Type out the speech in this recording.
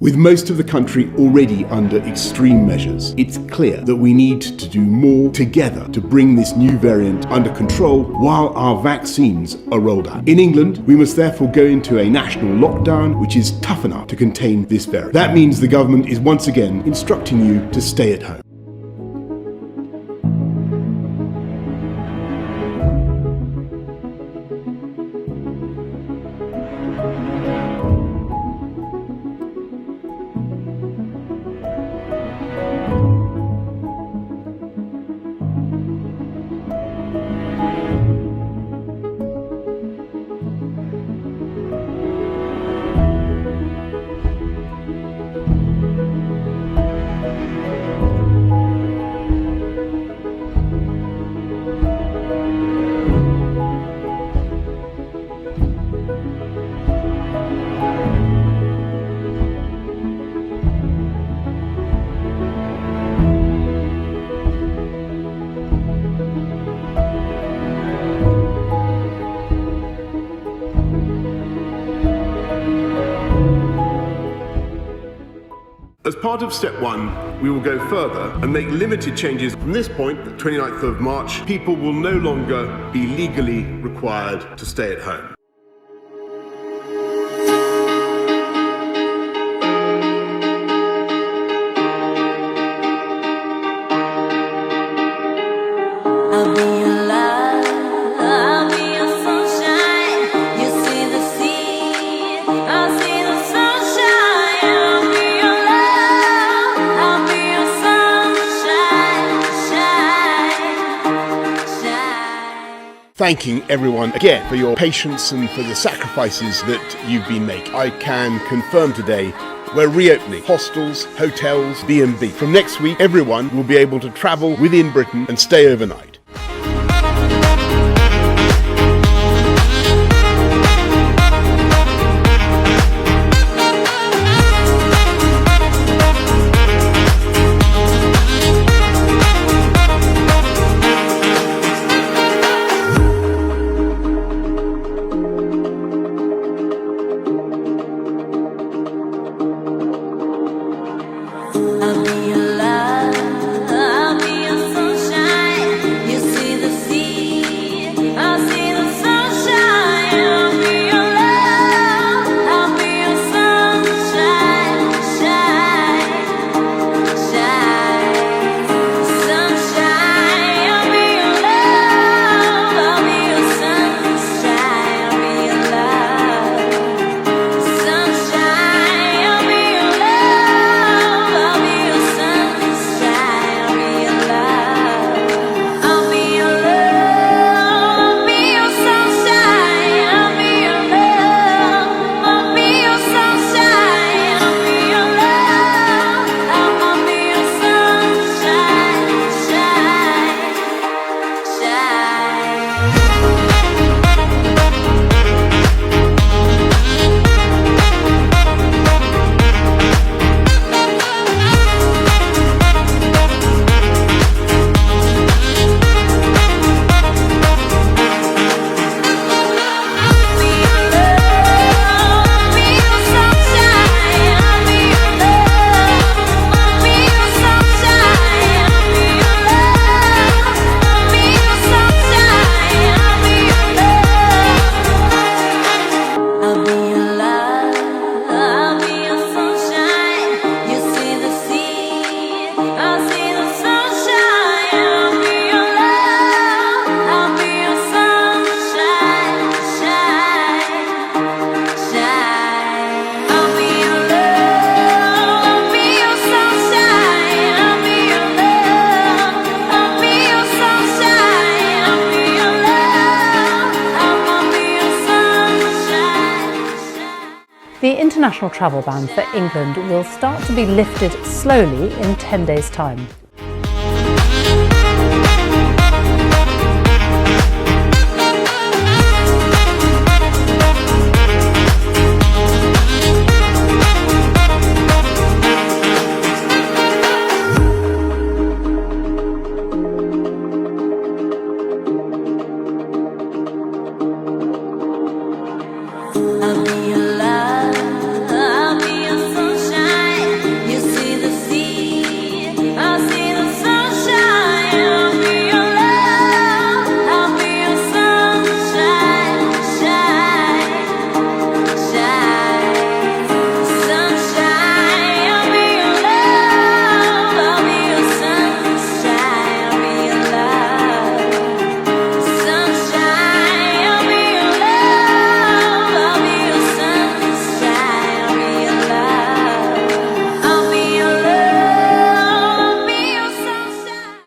With most of the country already under extreme measures, it's clear that we need to do more together to bring this new variant under control while our vaccines are rolled out. In England, we must therefore go into a national lockdown which is tough enough to contain this variant. That means the government is once again instructing you to stay at home. As part of step one, we will go further and make limited changes. From this point, the 29th of March, people will no longer be legally required to stay at home. I'll be your love, I'll be your sunshine. You see the sea, I'll see the sunshine. I'll be your love, I'll be your sunshine, shine. Thanking everyone again for your patience and for the sacrifices that you've been making. I can confirm today we're reopening hostels, hotels, B&B. From next week, everyone will be able to travel within Britain and stay overnight. I'll be your love, I'll be your sunshine. You see the sea, I'll see the sunshine. I'll be your love, I'll be your sunshine, shine, shine, sunshine. I'll be your love, I'll be your sunshine. I'll be your love, sunshine. I'll be your love. I'll be your sunshine, I'll be your love. I'll be your love, I'll be your sunshine, I'll be your love. I'll be your sunshine, I'll be your love. I'll be your sunshine, I'll be your love, I'll be your sunshine. You see the sea, I'll see the sunshine. I'll be your love, I'll be your sunshine, shine, shine. I'll be your love, I'll be your sunshine. I'll be your love, I'll be your sunshine. I'll be your love, I'll be your sunshine. The international travel ban for England will start to be lifted slowly in 10 days' time.